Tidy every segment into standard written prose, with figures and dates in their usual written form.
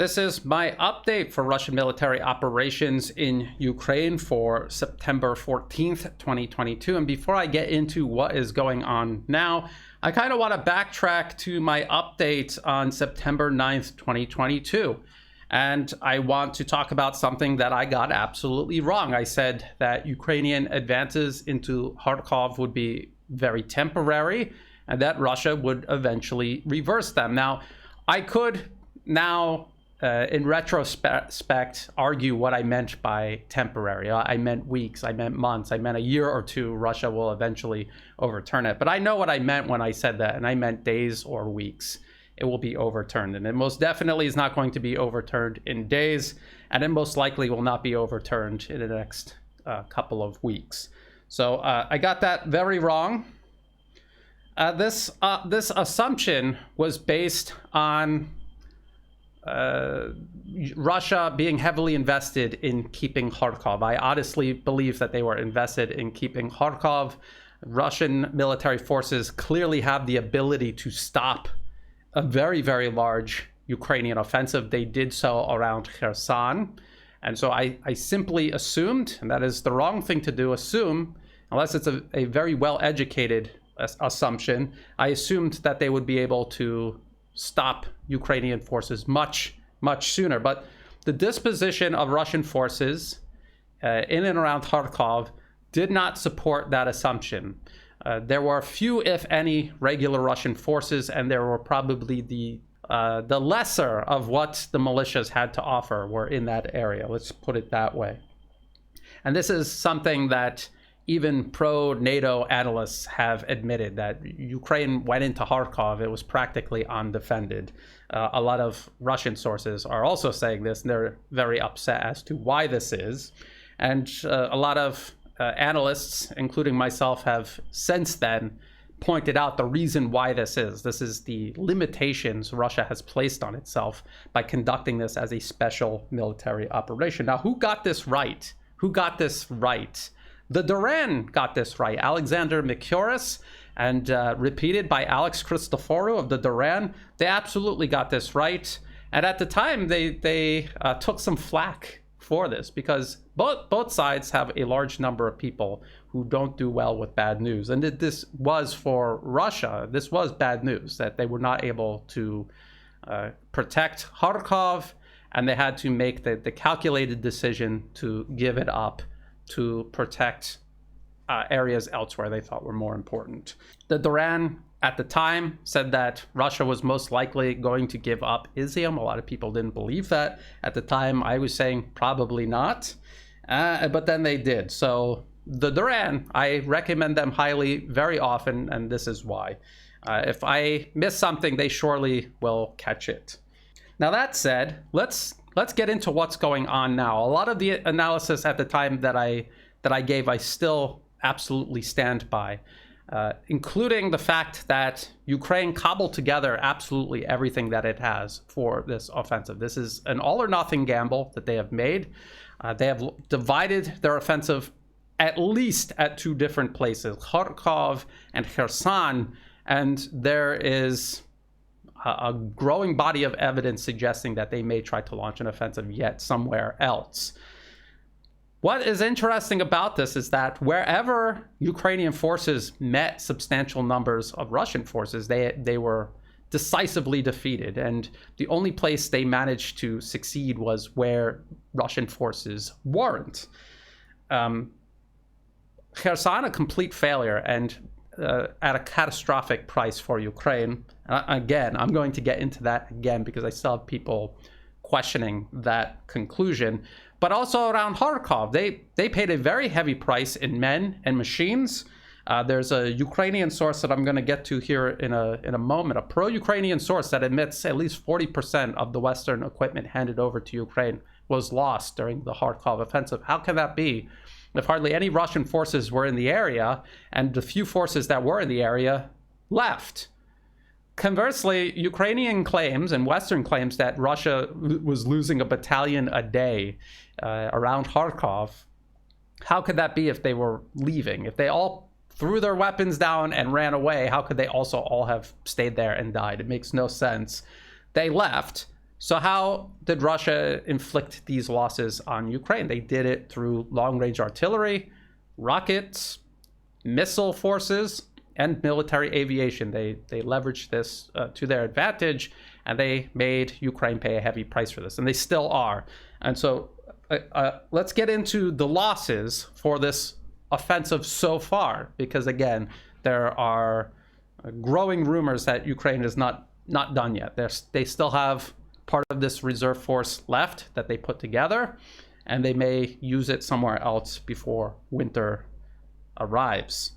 This is my update for Russian military operations in Ukraine for September 14th, 2022. And before I get into what is going on now, I kind of want to backtrack to my update on September 9th, 2022. And I want to talk about something that I got absolutely wrong. I said that Ukrainian advances into Kharkov would be very temporary and that Russia would eventually reverse them. Now, I could now in retrospect, argue what I meant by temporary. I meant weeks, I meant months, I meant a year or two, Russia will eventually overturn it. But I know what I meant when I said that, and I meant days or weeks. It will be overturned, and it most definitely is not going to be overturned in days, and it most likely will not be overturned in the next couple of weeks. So I got that very wrong. This assumption was based on Russia being heavily invested in keeping Kharkov. I honestly believe that they were invested in keeping Kharkov. Russian military forces clearly have the ability to stop a very, very large Ukrainian offensive. They did so around Kherson. And so I simply assumed, and that is the wrong thing to do, assume, unless it's a very well-educated assumption, I assumed that they would be able to stop Ukrainian forces much sooner. But the disposition of Russian forces in and around Kharkov did not support that assumption. There were few, if any, regular Russian forces, and there were probably the lesser of what the militias had to offer were in that area. Let's put it that way. And this is something that even pro-NATO analysts have admitted, that Ukraine went into Kharkov, it was practically undefended. A lot of Russian sources are also saying this, and they're very upset as to why this is. And a lot of analysts, including myself, have since then pointed out the reason why this is. This is the limitations Russia has placed on itself by conducting this as a special military operation. Now, who got this right? Who got this right? The Duran got this right. Alexander Mikuris, and repeated by Alex Christoforou of the Duran, they absolutely got this right. And at the time, they took some flack for this, because both sides have a large number of people who don't do well with bad news. And this was, for Russia, this was bad news, that they were not able to protect Kharkov, and they had to make the calculated decision to give it up to protect areas elsewhere they thought were more important. The Duran at the time said that Russia was most likely going to give up Izium. A lot of people didn't believe that. At the time, I was saying probably not, but then they did. So the Duran, I recommend them highly, very often, and this is why. If I miss something, they surely will catch it. Now that said, let's get into what's going on now. A lot of the analysis at the time that I gave, I still absolutely stand by, including the fact that Ukraine cobbled together absolutely everything that it has for this offensive. This is an all or nothing gamble that they have made. They have divided their offensive at least at two different places, Kharkov and Kherson, and there is a growing body of evidence suggesting that they may try to launch an offensive yet somewhere else. What is interesting about this is that wherever Ukrainian forces met substantial numbers of Russian forces, they were decisively defeated. And the only place they managed to succeed was where Russian forces weren't. Kherson, a complete failure, and at a catastrophic price for Ukraine. Again, I'm going to get into that again because I still have people questioning that conclusion. But also around Kharkov, they paid a very heavy price in men and machines. There's a Ukrainian source that I'm going to get to here in a moment, a pro-Ukrainian source that admits at least 40% of the Western equipment handed over to Ukraine was lost during the Kharkov offensive. How can that be if hardly any Russian forces were in the area, and the few forces that were in the area left? Conversely, Ukrainian claims and Western claims that Russia was losing a battalion a day around Kharkov. How could that be if they were leaving? If they all threw their weapons down and ran away, how could they also all have stayed there and died? It makes no sense. They left. So how did Russia inflict these losses on Ukraine? They did it through long-range artillery, rockets, missile forces, and military aviation. They leveraged this to their advantage, and they made Ukraine pay a heavy price for this, and they still are. And so let's get into the losses for this offensive so far, because again, there are growing rumors that Ukraine is not done yet. They still have part of this reserve force left that they put together, and they may use it somewhere else before winter arrives.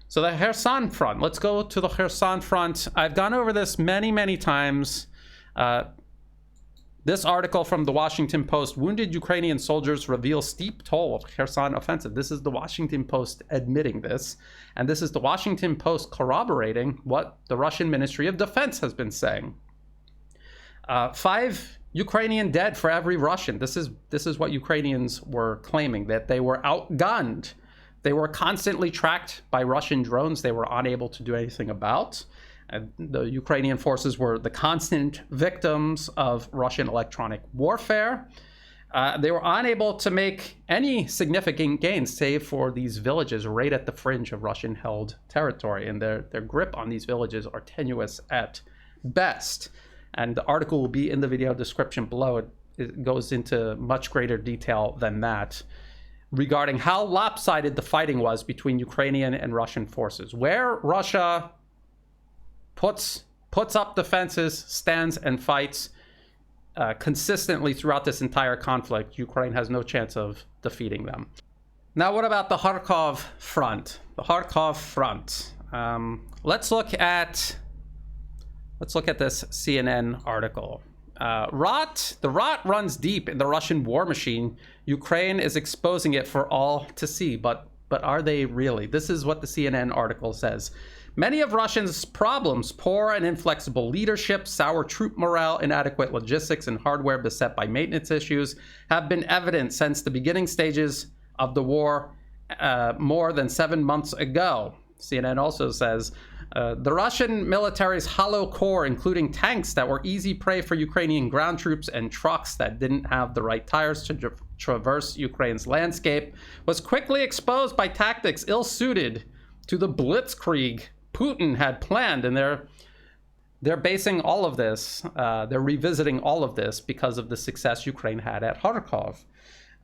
So the Kherson front, let's go to the Kherson front. I've gone over this many times. This article from the Washington Post, wounded Ukrainian soldiers reveal steep toll of Kherson offensive. This is the Washington Post admitting this. And this is the Washington Post corroborating what the Russian Ministry of Defense has been saying. 5 Ukrainian dead for every Russian. This is what Ukrainians were claiming, that they were outgunned. They were constantly tracked by Russian drones they were unable to do anything about. The Ukrainian forces were the constant victims of Russian electronic warfare. They were unable to make any significant gains, save for these villages right at the fringe of Russian-held territory. And their grip on these villages are tenuous at best. And the article will be in the video description below. It goes into much greater detail than that regarding how lopsided the fighting was between Ukrainian and Russian forces. Where Russia puts up defenses, stands and fights consistently throughout this entire conflict, Ukraine has no chance of defeating them. Now, what about the Kharkov front? The Kharkov front. Let's look at this CNN article. The rot runs deep in the Russian war machine. Ukraine is exposing it for all to see, but are they really? This is what the CNN article says. Many of Russia's problems, poor and inflexible leadership, sour troop morale, inadequate logistics, and hardware beset by maintenance issues, have been evident since the beginning stages of the war more than 7 months ago. CNN also says, the Russian military's hollow core, including tanks that were easy prey for Ukrainian ground troops and trucks that didn't have the right tires to traverse Ukraine's landscape, was quickly exposed by tactics ill-suited to the blitzkrieg Putin had planned. And they're basing all of this, they're revisiting all of this because of the success Ukraine had at Kharkov.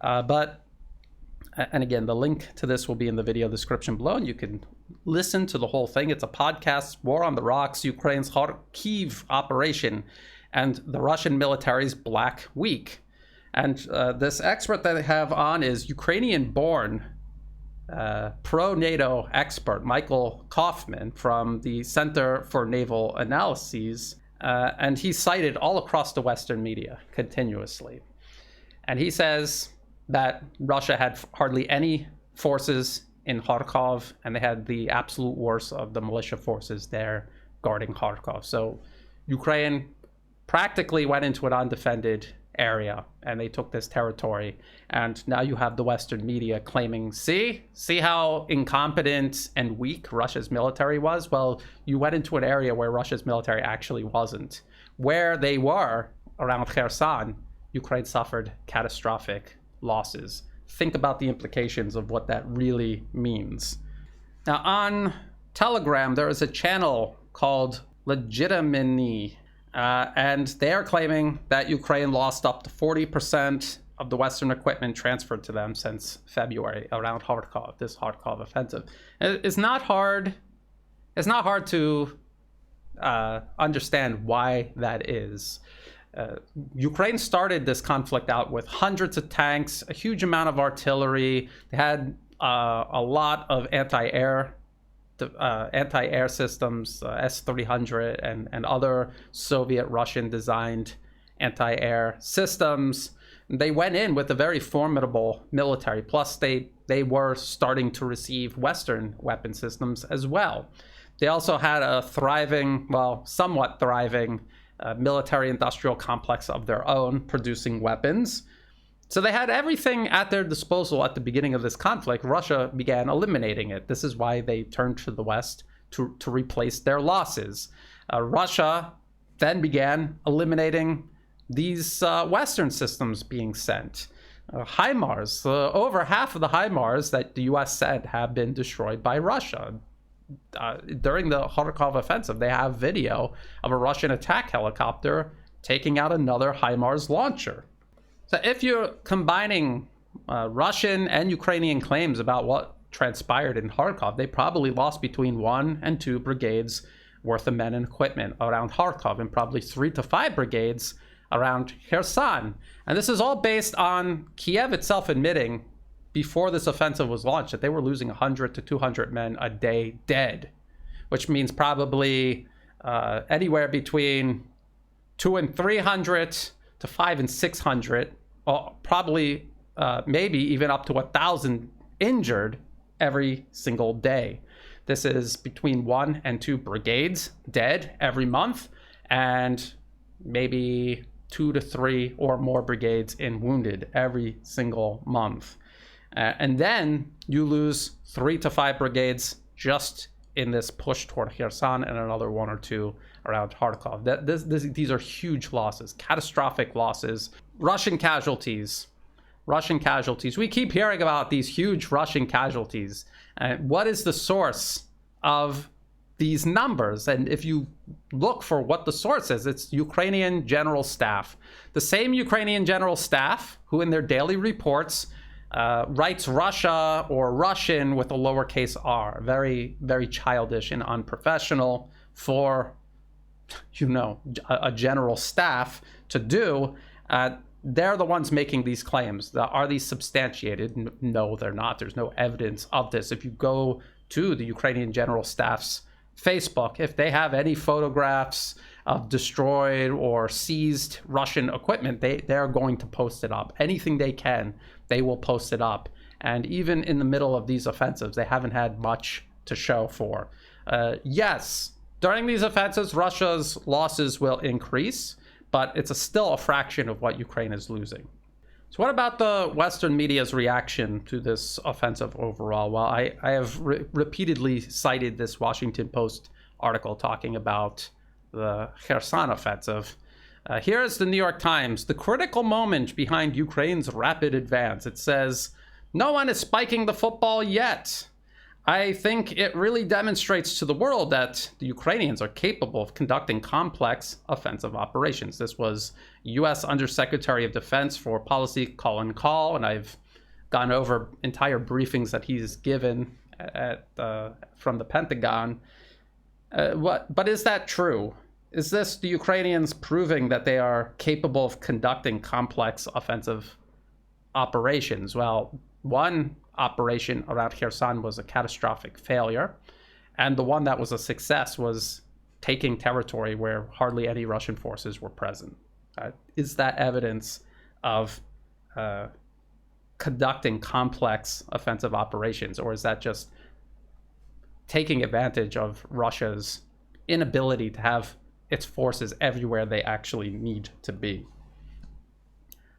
And again, the link to this will be in the video description below, and you can listen to the whole thing. It's a podcast, War on the Rocks, Ukraine's Kharkiv operation, and the Russian military's Black Week. And this expert that they have on is Ukrainian-born pro-NATO expert Michael Kaufman from the Center for Naval Analyses, and he's cited all across the Western media continuously. And he says that Russia had hardly any forces in Kharkov, and they had the absolute worst of the militia forces there guarding Kharkov. So Ukraine practically went into an undefended area, and they took this territory. And now you have the Western media claiming, see how incompetent and weak Russia's military was? Well, you went into an area where Russia's military actually wasn't. Where they were, around Kherson, Ukraine suffered catastrophic losses. Think about the implications of what that really means. Now, on Telegram, there is a channel called Legitimacy, and they are claiming that Ukraine lost up to 40% of the Western equipment transferred to them since February around Kharkov, this Kharkov offensive. It's not hard to understand why that is. Ukraine started this conflict out with hundreds of tanks, a huge amount of artillery. They had a lot of anti-air systems, S-300 and other Soviet Russian designed anti-air systems. They went in with a very formidable military. Plus they were starting to receive Western weapon systems as well. They also had a thriving, well, somewhat thriving military industrial complex of their own, producing weapons. So they had everything at their disposal at the beginning of this conflict. Russia began eliminating it. This is why they turned to the West to replace their losses. Russia then began eliminating these Western systems being sent. HIMARS, over half of the HIMARS that the US said have been destroyed by Russia. During the Kharkov offensive, they have video of a Russian attack helicopter taking out another HIMARS launcher. So if you're combining Russian and Ukrainian claims about what transpired in Kharkov, they probably lost between 1 and 2 brigades worth of men and equipment around Kharkov, and probably 3 to 5 brigades around Kherson. And this is all based on Kiev itself admitting before this offensive was launched that they were losing 100 to 200 men a day dead, which means probably anywhere between 200 and 300 to 500 and 600, probably maybe even up to 1,000 injured every single day. This is between 1 and 2 brigades dead every month, and maybe 2 to 3 or more brigades in wounded every single month. And then you lose 3 to 5 brigades just in this push toward Kherson, and another 1 or 2 around Kharkov. These are huge losses, catastrophic losses. Russian casualties. We keep hearing about these huge Russian casualties. What is the source of these numbers? And if you look for what the source is, it's Ukrainian general staff. The same Ukrainian general staff who in their daily reports writes Russia or Russian with a lowercase r. Very, very childish and unprofessional for, a general staff to do. They're the ones making these claims. Are these substantiated? No, they're not. There's no evidence of this. If you go to the Ukrainian general staff's Facebook, if they have any photographs of destroyed or seized Russian equipment, they're going to post it up. Anything they can, they will post it up. And even in the middle of these offensives, they haven't had much to show for. Yes, during these offensives, Russia's losses will increase, but it's still a fraction of what Ukraine is losing. So what about the Western media's reaction to this offensive overall? Well, I have repeatedly cited this Washington Post article talking about the Kherson offensive. Here is the New York Times, the critical moment behind Ukraine's rapid advance. It says, "No one is spiking the football yet. I think it really demonstrates to the world that the Ukrainians are capable of conducting complex offensive operations." This was U.S. Undersecretary of Defense for Policy Colin Kahl, and I've gone over entire briefings that he's given from the Pentagon. But is that true? Is this the Ukrainians proving that they are capable of conducting complex offensive operations? Well, one operation around Kherson was a catastrophic failure, and the one that was a success was taking territory where hardly any Russian forces were present. Is that evidence of conducting complex offensive operations, or is that just taking advantage of Russia's inability to have its forces everywhere they actually need to be?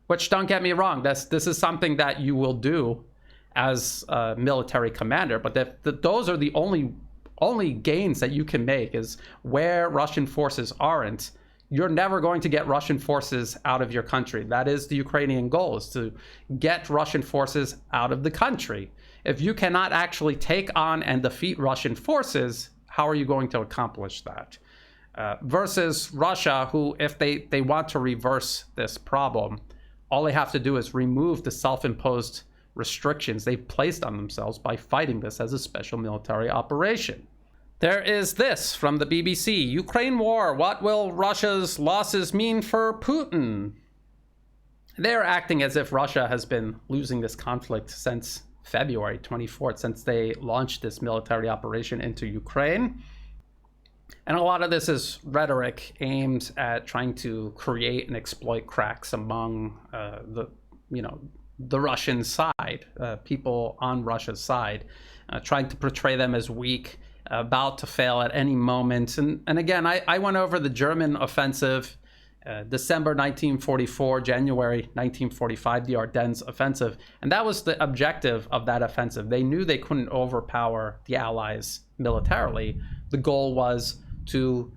Which, don't get me wrong, this is something that you will do as a military commander, but those are the only gains that you can make, is where Russian forces aren't. You're never going to get Russian forces out of your country. That is the Ukrainian goal, is to get Russian forces out of the country. If you cannot actually take on and defeat Russian forces, how are you going to accomplish that? Versus Russia, who, if they want to reverse this problem, all they have to do is remove the self-imposed restrictions they've placed on themselves by fighting this as a special military operation. There is this from the BBC. Ukraine war, what will Russia's losses mean for Putin? They're acting as if Russia has been losing this conflict since February 24th, since they launched this military operation into Ukraine. And a lot of this is rhetoric aimed at trying to create and exploit cracks among the Russian side, people on Russia's side, trying to portray them as weak, about to fail at any moment. And again, I went over the German offensive, December 1944, January 1945, the Ardennes offensive. And that was the objective of that offensive. They knew they couldn't overpower the Allies militarily. The goal was to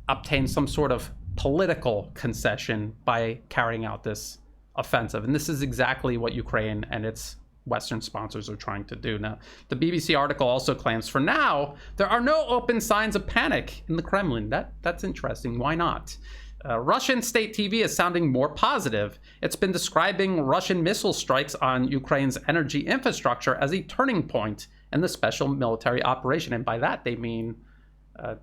obtain some sort of political concession by carrying out this offensive. And this is exactly what Ukraine and its Western sponsors are trying to do. Now, the BBC article also claims, for now, there are no open signs of panic in the Kremlin. That's interesting. Why not? Russian state TV is sounding more positive. It's been describing Russian missile strikes on Ukraine's energy infrastructure as a turning point in the special military operation. And by that, they mean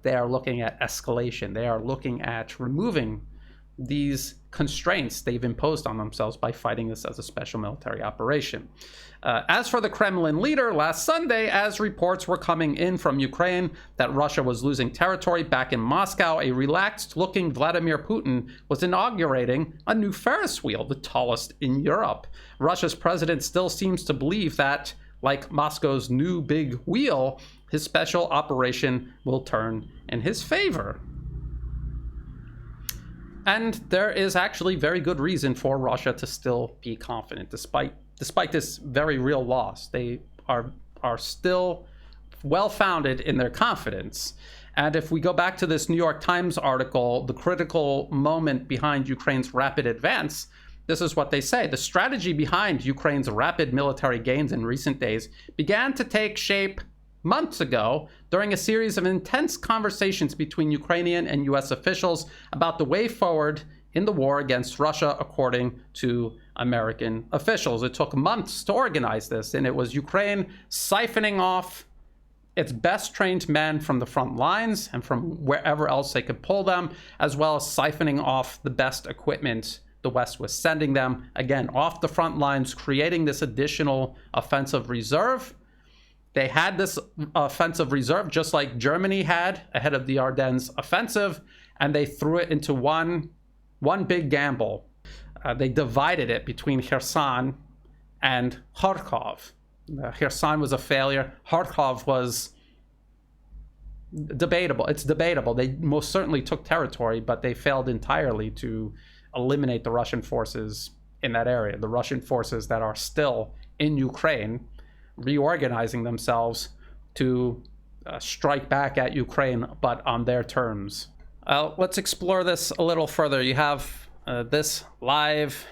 they are looking at escalation. They are looking at removing these constraints they've imposed on themselves by fighting this as a special military operation. As for the Kremlin leader, last Sunday, as reports were coming in from Ukraine that Russia was losing territory back in Moscow, a relaxed-looking Vladimir Putin was inaugurating a new Ferris wheel, the tallest in Europe. Russia's president still seems to believe that, like Moscow's new big wheel, his special operation will turn in his favor. And there is actually very good reason for Russia to still be confident, despite this very real loss. They are still well-founded in their confidence. And if we go back to this New York Times article, the critical moment behind Ukraine's rapid advance, this is what they say. The strategy behind Ukraine's rapid military gains in recent days began to take shape months ago during a series of intense conversations between Ukrainian and US officials about the way forward in the war against Russia, according to American officials. It took months to organize this, and it was Ukraine siphoning off its best trained men from the front lines and from wherever else they could pull them, as well as siphoning off the best equipment the West was sending them, again, off the front lines, creating this additional offensive reserve. They had this offensive reserve just like Germany had ahead of the Ardennes offensive, and they threw it into one big gamble. They divided it between Kherson and Kharkov. Kherson was a failure. Kharkov was debatable. It's debatable. They most certainly took territory, but they failed entirely to eliminate the Russian forces in that area. The Russian forces that are still in Ukraine, reorganizing themselves to strike back at Ukraine, but on their terms. Let's explore this a little further. You have this live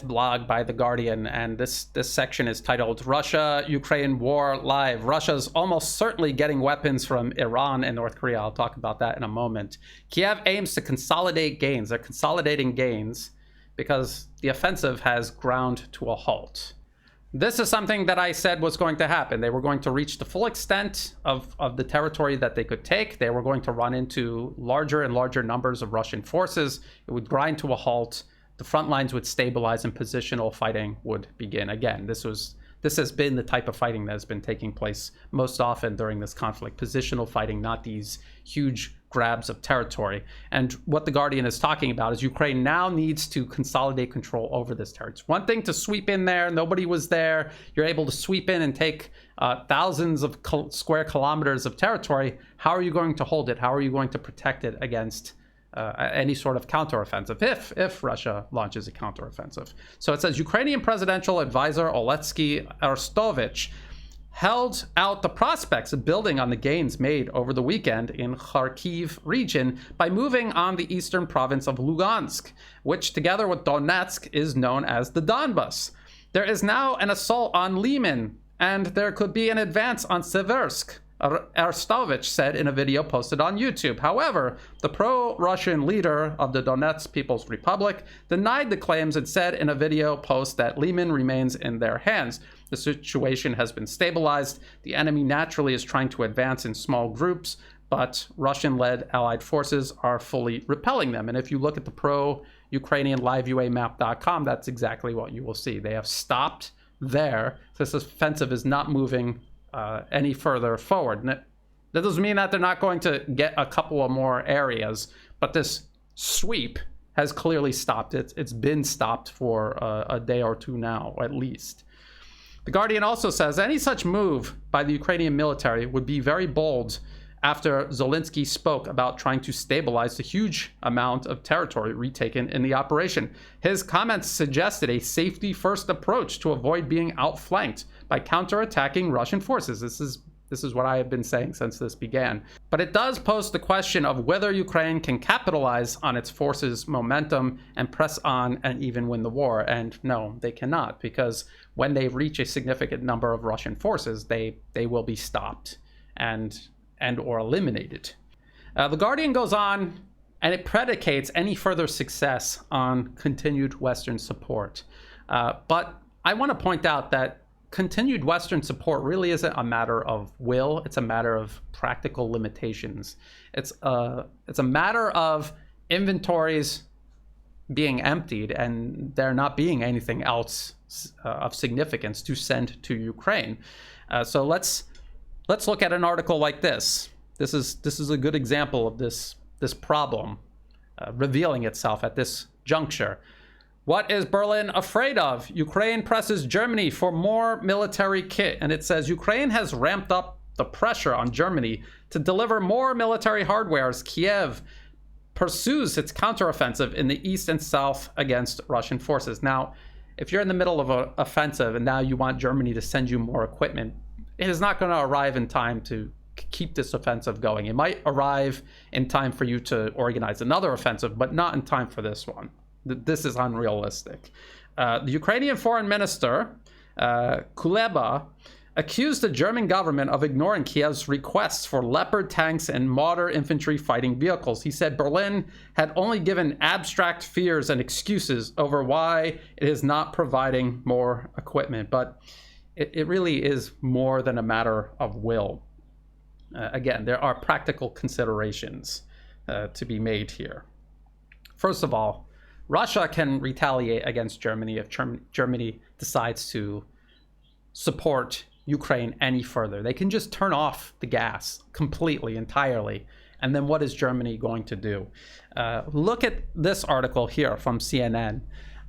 blog by The Guardian, and this section is titled Russia-Ukraine War Live. Russia's almost certainly getting weapons from Iran and North Korea. I'll talk about that in a moment. Kiev aims to consolidate gains. They're consolidating gains because the offensive has ground to a halt. This is something that I said was going to happen. They were going to reach the full extent of the territory that they could take. They were going to run into larger and larger numbers of Russian forces. It would grind to a halt. The front lines would stabilize and positional fighting would begin. Again, this has been the type of fighting that has been taking place most often during this conflict. Positional fighting, not these huge grabs of territory. And what The Guardian is talking about is Ukraine now needs to consolidate control over this territory. It's one thing to sweep in there. Nobody was there. You're able to sweep in and take thousands of square kilometers of territory. How are you going to hold it? How are you going to protect it against any sort of counteroffensive if Russia launches a counteroffensive? So it says Ukrainian presidential advisor Oleksiy Arestovich held out the prospects of building on the gains made over the weekend in Kharkiv region by moving on the eastern province of Lugansk, which together with Donetsk is known as the Donbas. There is now an assault on Lyman, and there could be an advance on Seversk, Arestovich said in a video posted on YouTube. However, the pro-Russian leader of the Donetsk People's Republic denied the claims and said in a video post that Lyman remains in their hands. The situation has been stabilized. The enemy naturally is trying to advance in small groups, but Russian-led allied forces are fully repelling them. And if you look at the pro-Ukrainian liveuamap.com, that's exactly what you will see. They have stopped there. This offensive is not moving any further forward. And that doesn't mean that they're not going to get a couple of more areas, but this sweep has clearly stopped. It's been stopped for a day or two now, at least. The Guardian also says any such move by the Ukrainian military would be very bold after Zelensky spoke about trying to stabilize the huge amount of territory retaken in the operation. His comments suggested a safety-first approach to avoid being outflanked by counterattacking Russian forces. This is This is what I have been saying since this began. But it does pose the question of whether Ukraine can capitalize on its forces' momentum and press on and even win the war. And no, they cannot, because when they reach a significant number of Russian forces, they will be stopped and or eliminated. The Guardian goes on, and it predicates any further success on continued Western support. But I want to point out that continued Western support really isn't a matter of will. It's a matter of practical limitations. It's a matter of inventories being emptied and there not being anything else of significance to send to Ukraine. So let's look at an article like this. This is a good example of this problem revealing itself at this juncture. What is Berlin afraid of? Ukraine presses Germany for more military kit. And it says Ukraine has ramped up the pressure on Germany to deliver more military hardware as Kiev pursues its counteroffensive in the east and south against Russian forces. Now, if you're in the middle of an offensive and now you want Germany to send you more equipment, it is not going to arrive in time to keep this offensive going. It might arrive in time for you to organize another offensive, but not in time for this one. This is unrealistic. The Ukrainian foreign minister, Kuleba, accused the German government of ignoring Kiev's requests for Leopard tanks and modern infantry fighting vehicles. He said Berlin had only given abstract fears and excuses over why it is not providing more equipment. But it really is more than a matter of will. Again, there are practical considerations to be made here. First of all, Russia can retaliate against Germany if Germany decides to support Ukraine any further. They can just turn off the gas completely, entirely. And then what is Germany going to do? Look at this article here from CNN.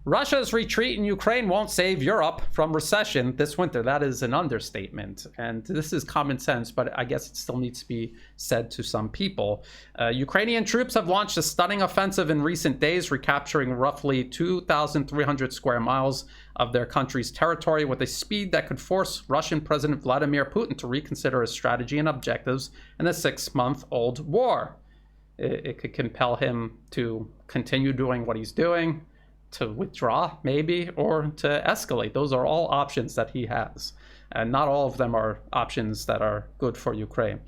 Russia's retreat in Ukraine won't save Europe from recession this winter. That is an understatement. And this is common sense, but I guess it still needs to be said to some people. Ukrainian troops have launched a stunning offensive in recent days, recapturing roughly 2,300 square miles of their country's territory with a speed that could force Russian President Vladimir Putin to reconsider his strategy and objectives in a 6-month-old war. It could compel him to continue doing what he's doing, to withdraw maybe, or to escalate. Those are all options that he has, and not all of them are options that are good for Ukraine.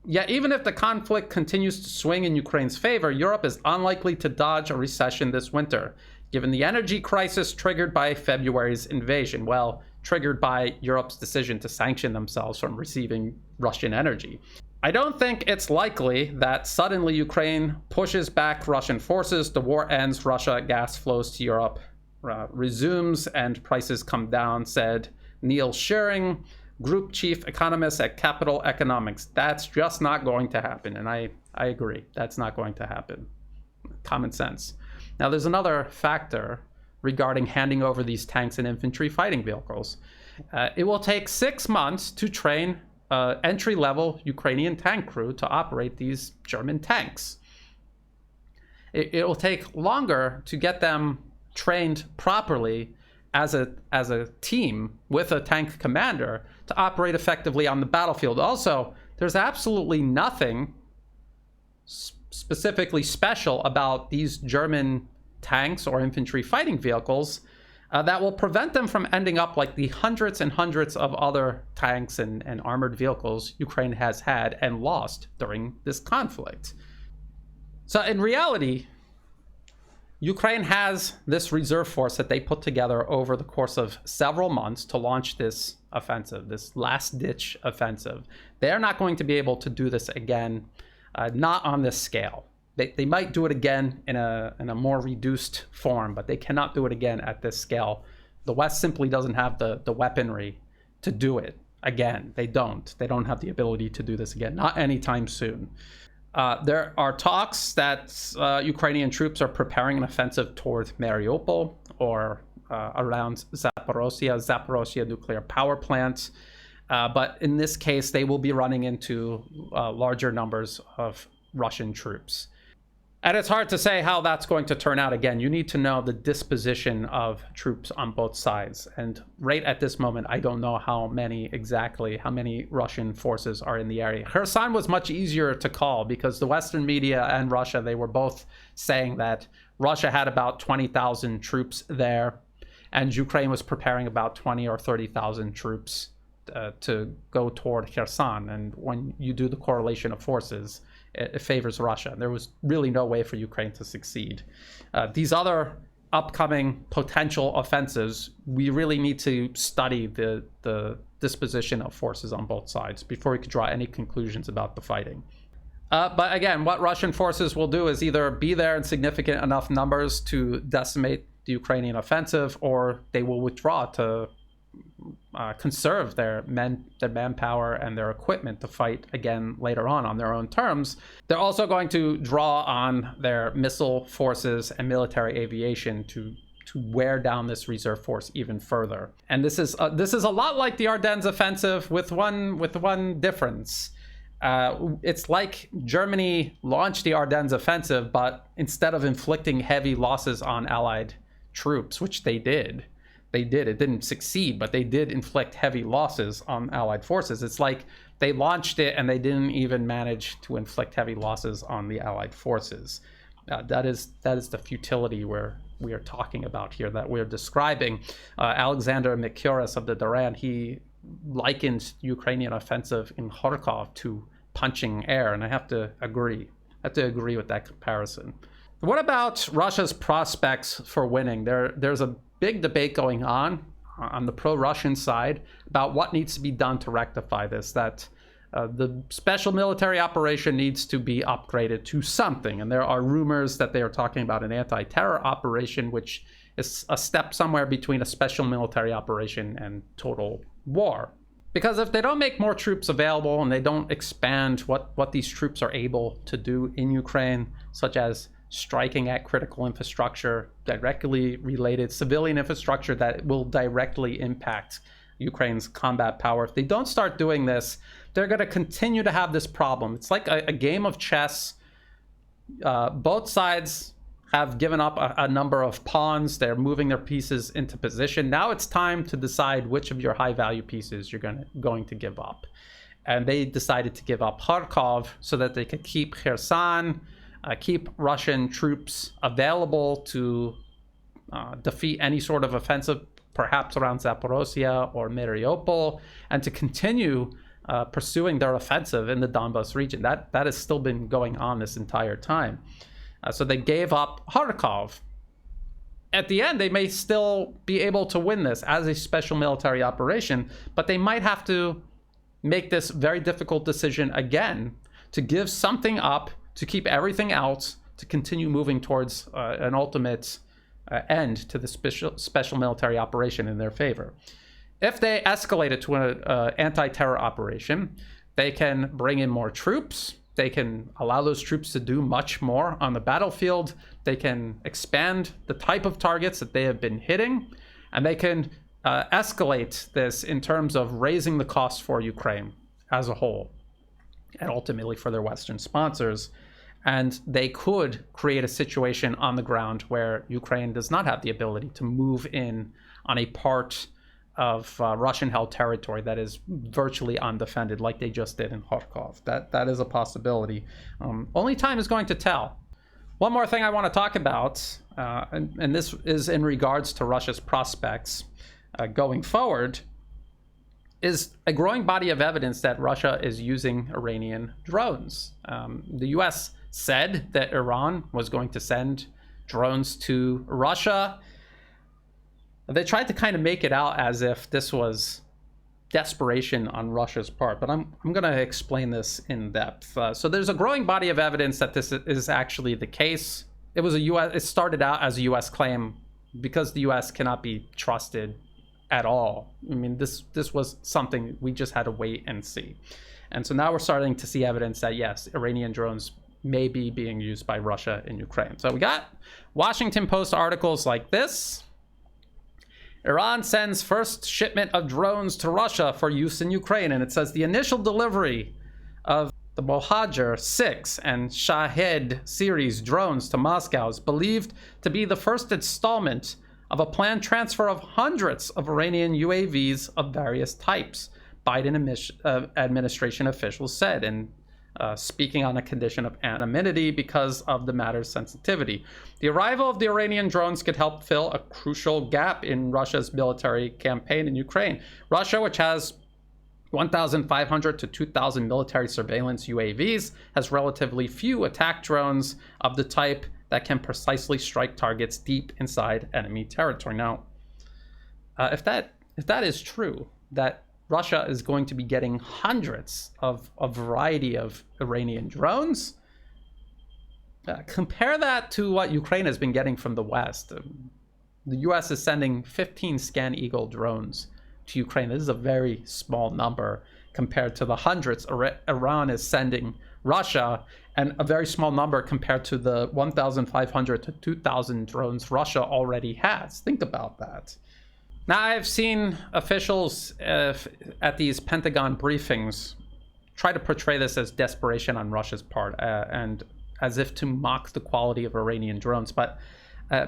Yet even if the conflict continues to swing in Ukraine's favor, Europe is unlikely to dodge a recession this winter, given the energy crisis triggered by February's invasion. Well, triggered by Europe's decision to sanction themselves from receiving Russian energy. I don't think it's likely that suddenly Ukraine pushes back Russian forces, the war ends, Russia gas flows to Europe, resumes, and prices come down, said Neil Shearing, group chief economist at Capital Economics. That's just not going to happen. And I agree, that's not going to happen. Common sense. Now, there's another factor regarding handing over these tanks and infantry fighting vehicles. It will take 6 months to train entry-level Ukrainian tank crew to operate these German tanks. It will take longer to get them trained properly as a team with a tank commander to operate effectively on the battlefield. Also, there's absolutely nothing specifically special about these German tanks or infantry fighting vehicles that will prevent them from ending up like the hundreds and hundreds of other tanks and armored vehicles Ukraine has had and lost during this conflict. So in reality, Ukraine has this reserve force that they put together over the course of several months to launch this offensive, this last-ditch offensive. They're not going to be able to do this again, not on this scale. They might do it again in a more reduced form, but they cannot do it again at this scale. The West simply doesn't have the weaponry to do it again. They don't have the ability to do this again, not anytime soon. There are talks that Ukrainian troops are preparing an offensive toward Mariupol or around Zaporozhye nuclear power plant. But in this case, they will be running into larger numbers of Russian troops. And it's hard to say how that's going to turn out. Again, you need to know the disposition of troops on both sides. And right at this moment, I don't know how many Russian forces are in the area. Kherson was much easier to call because the Western media and Russia, they were both saying that Russia had about 20,000 troops there, and Ukraine was preparing about 20 or 30,000 troops to go toward Kherson. And when you do the correlation of forces, it favors Russia. There was really no way for Ukraine to succeed. These other upcoming potential offensives, we really need to study the disposition of forces on both sides before we could draw any conclusions about the fighting. But again, what Russian forces will do is either be there in significant enough numbers to decimate the Ukrainian offensive, or they will withdraw to conserve their manpower and their equipment to fight again later on their own terms. They're also going to draw on their missile forces and military aviation to wear down this reserve force even further. And this is a lot like the Ardennes offensive with one difference. It's like Germany launched the Ardennes offensive, but instead of inflicting heavy losses on Allied troops, which they did, it didn't succeed, but they did inflict heavy losses on Allied forces. It's like they launched it and they didn't even manage to inflict heavy losses on the Allied forces. That is the futility we are talking about here, that we're describing. Alexander Mikyuris of the Duran, he likened Ukrainian offensive in Kharkov to punching air, and I have to agree with that comparison. What about Russia's prospects for winning? There's a big debate going on the pro-Russian side about what needs to be done to rectify this, that the special military operation needs to be upgraded to something. And there are rumors that they are talking about an anti-terror operation, which is a step somewhere between a special military operation and total war. Because if they don't make more troops available and they don't expand what these troops are able to do in Ukraine, such as striking at critical infrastructure, directly related civilian infrastructure that will directly impact Ukraine's combat power. If they don't start doing this, they're going to continue to have this problem. It's like a game of chess. Both sides have given up a number of pawns. They're moving their pieces into position. Now it's time to decide which of your high-value pieces you're going to give up. And they decided to give up Kharkov so that they could keep Kherson, keep Russian troops available to defeat any sort of offensive, perhaps around Zaporozhye or Mariupol, and to continue pursuing their offensive in the Donbas region. That has still been going on this entire time. So they gave up Kharkov. At the end, they may still be able to win this as a special military operation, but they might have to make this very difficult decision again to give something up, to keep everything else, to continue moving towards an ultimate end to the special military operation in their favor. If they escalate it to an anti-terror operation, they can bring in more troops. They can allow those troops to do much more on the battlefield. They can expand the type of targets that they have been hitting, and they can escalate this in terms of raising the cost for Ukraine as a whole, and ultimately for their Western sponsors. And they could create a situation on the ground where Ukraine does not have the ability to move in on a part of Russian-held territory that is virtually undefended, like they just did in Kharkov. That is a possibility. Only time is going to tell. One more thing I want to talk about, and this is in regards to Russia's prospects going forward, is a growing body of evidence that Russia is using Iranian drones. The US said that Iran was going to send drones to Russia. They tried to kind of make it out as if this was desperation on Russia's part, but I'm going to explain this in depth. So there's a growing body of evidence that this is actually the case. It started out as a US claim because the US cannot be trusted at all. I mean, this was something we just had to wait and see. And so now we're starting to see evidence that yes, Iranian drones may be being used by Russia in Ukraine. So we got Washington Post articles like this. Iran sends first shipment of drones to Russia for use in Ukraine. And it says the initial delivery of the the Mohajer 6 and Shahed series drones to Moscow is believed to be the first installment of a planned transfer of hundreds of Iranian UAVs of various types, Biden administration officials said, and speaking on a condition of anonymity because of the matter's sensitivity. The arrival of the Iranian drones could help fill a crucial gap in Russia's military campaign in Ukraine. Russia, which has 1,500 to 2,000 military surveillance UAVs, has relatively few attack drones of the type that can precisely strike targets deep inside enemy territory. Now, if that is true, that Russia is going to be getting hundreds of a variety of Iranian drones, compare that to what Ukraine has been getting from the West. The US is sending 15 Scan Eagle drones to Ukraine. This is a very small number compared to the hundreds Iran is sending Russia, and a very small number compared to the 1,500 to 2,000 drones Russia already has. Think about that. Now, I've seen officials at these Pentagon briefings try to portray this as desperation on Russia's part and as if to mock the quality of Iranian drones. But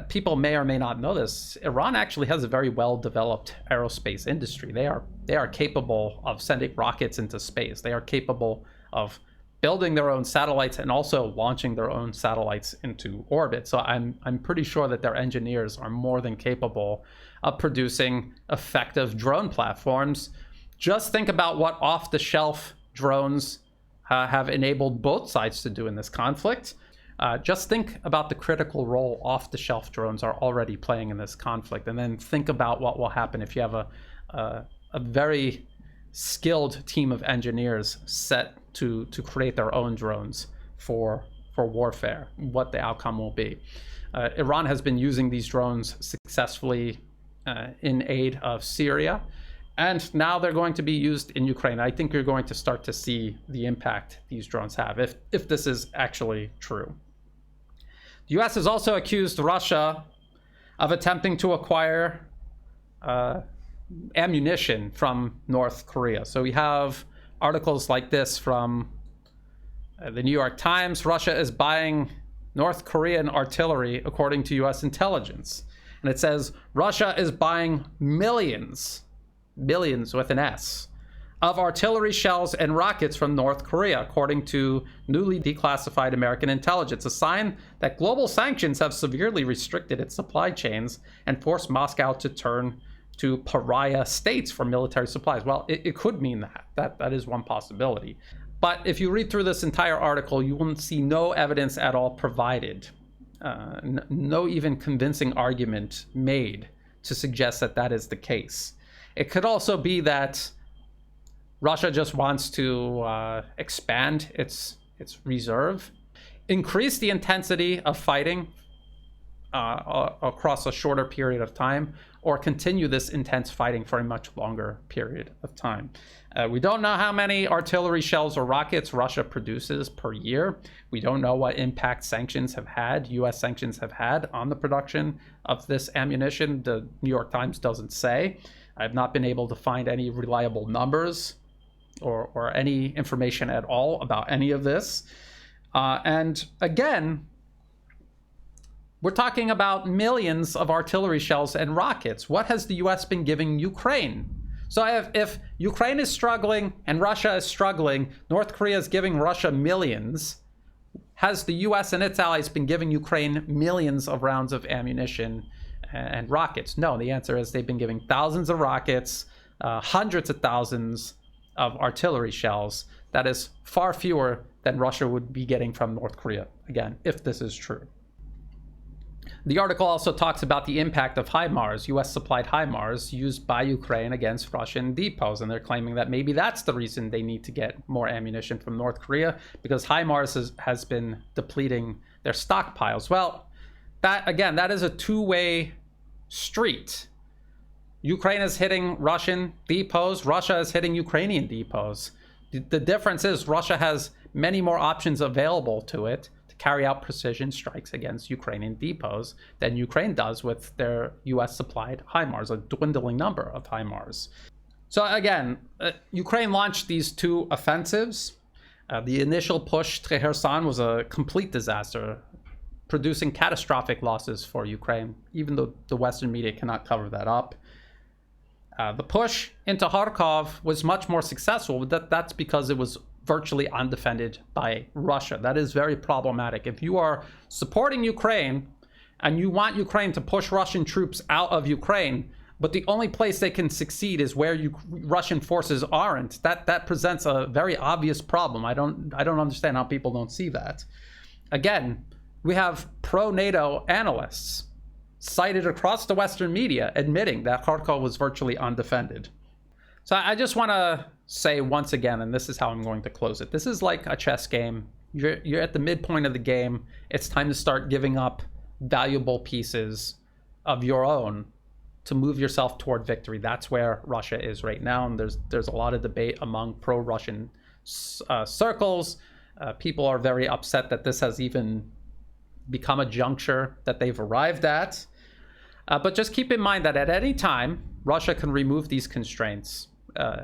people may or may not know this. Iran actually has a very well-developed aerospace industry. They are capable of sending rockets into space. They are capable of building their own satellites and also launching their own satellites into orbit. So I'm pretty sure that their engineers are more than capable of producing effective drone platforms. Just think about what off-the-shelf drones have enabled both sides to do in this conflict. Just think about the critical role off-the-shelf drones are already playing in this conflict, and then think about what will happen if you have a very skilled team of engineers set to create their own drones for warfare, what the outcome will be. Iran has been using these drones successfully in aid of Syria, and now they're going to be used in Ukraine. I think you're going to start to see the impact these drones have if this is actually true. The US has also accused Russia of attempting to acquire ammunition from North Korea. So we have articles like this from the New York Times. Russia is buying North Korean artillery, according to US intelligence. And it says Russia is buying millions with an S, of artillery shells and rockets from North Korea, according to newly declassified American intelligence, a sign that global sanctions have severely restricted its supply chains and forced Moscow to turn to pariah states for military supplies. Well, it could mean that is one possibility. But if you read through this entire article, you will see no evidence at all provided, no even convincing argument made to suggest that is the case. It could also be that Russia just wants to expand its reserve, increase the intensity of fighting across a shorter period of time, or continue this intense fighting for a much longer period of time. We don't know how many artillery shells or rockets Russia produces per year. We don't know what impact sanctions have had, US sanctions have had on the production of this ammunition. The New York Times doesn't say. I've not been able to find any reliable numbers or any information at all about any of this. And again, we're talking about millions of artillery shells and rockets. What has the US been giving Ukraine? So if Ukraine is struggling and Russia is struggling, North Korea is giving Russia millions. Has the US and its allies been giving Ukraine millions of rounds of ammunition and rockets? No, the answer is they've been giving thousands of rockets, hundreds of thousands of artillery shells. That is far fewer than Russia would be getting from North Korea, again, if this is true. The article also talks about the impact of HIMARS, US-supplied HIMARS, used by Ukraine against Russian depots, and they're claiming that maybe that's the reason they need to get more ammunition from North Korea, because HIMARS has been depleting their stockpiles. Well, that is a two-way street. Ukraine is hitting Russian depots, Russia is hitting Ukrainian depots. The difference is Russia has many more options available to it to carry out precision strikes against Ukrainian depots than Ukraine does with their US-supplied HIMARS, a dwindling number of HIMARS. So again, Ukraine launched these two offensives. The initial push to Kherson was a complete disaster, producing catastrophic losses for Ukraine, even though the Western media cannot cover that up. The push into Kharkov was much more successful. That's because it was virtually undefended by Russia. That is very problematic. If you are supporting Ukraine and you want Ukraine to push Russian troops out of Ukraine, but the only place they can succeed is where Russian forces aren't, that presents a very obvious problem. I don't understand how people don't see that. Again, we have pro-NATO analysts cited across the Western media admitting that Kharkov was virtually undefended. So I just want to say once again, and this is how I'm going to close it, this is like a chess game. You're at the midpoint of the game. It's time to start giving up valuable pieces of your own to move yourself toward victory. That's where Russia is right now, and there's a lot of debate among pro-Russian circles. People are very upset that this has even become a juncture that they've arrived at. But just keep in mind that at any time, Russia can remove these constraints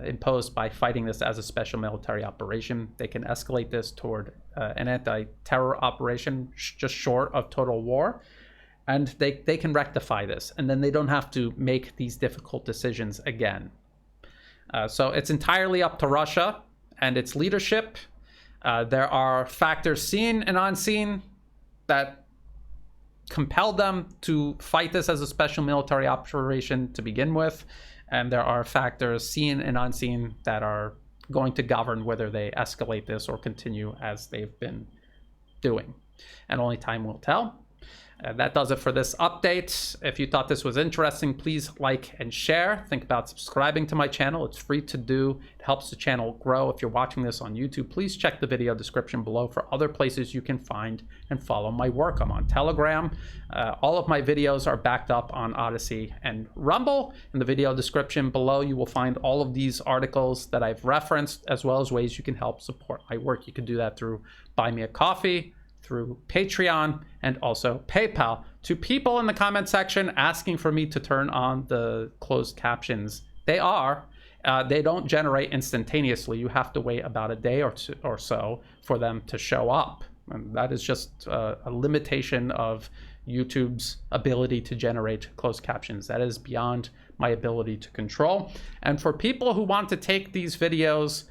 imposed by fighting this as a special military operation. They can escalate this toward an anti-terror operation just short of total war. And they can rectify this. And then they don't have to make these difficult decisions again. So it's entirely up to Russia and its leadership. There are factors seen and unseen that compelled them to fight this as a special military operation to begin with. And there are factors seen and unseen that are going to govern whether they escalate this or continue as they've been doing. And only time will tell. That does it for this update. If you thought this was interesting, please like and share. Think about subscribing to my channel. It's free to do. It helps the channel grow. If you're watching this on YouTube, please check the video description below for other places you can find and follow my work. I'm on Telegram. All of my videos are backed up on Odyssey and Rumble. In the video description below, you will find all of these articles that I've referenced, as well as ways you can help support my work. You can do that through Buy Me a Coffee, through Patreon, and also PayPal. To people in the comment section asking for me to turn on the closed captions, they don't generate instantaneously. You have to wait about a day or so for them to show up. And that is just a limitation of YouTube's ability to generate closed captions. That is beyond my ability to control. And for people who want to take these videos,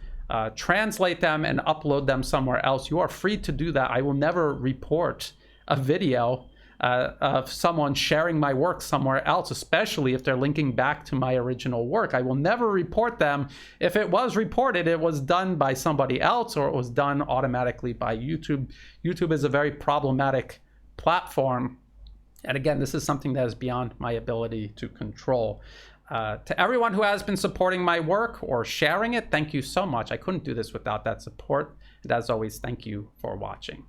translate them and upload them somewhere else, you are free to do that. I will never report a video of someone sharing my work somewhere else, especially if they're linking back to my original work. I will never report them. If it was reported, it was done by somebody else or it was done automatically by YouTube. YouTube is a very problematic platform. And again, this is something that is beyond my ability to control. To everyone who has been supporting my work or sharing it, thank you so much. I couldn't do this without that support. And as always, thank you for watching.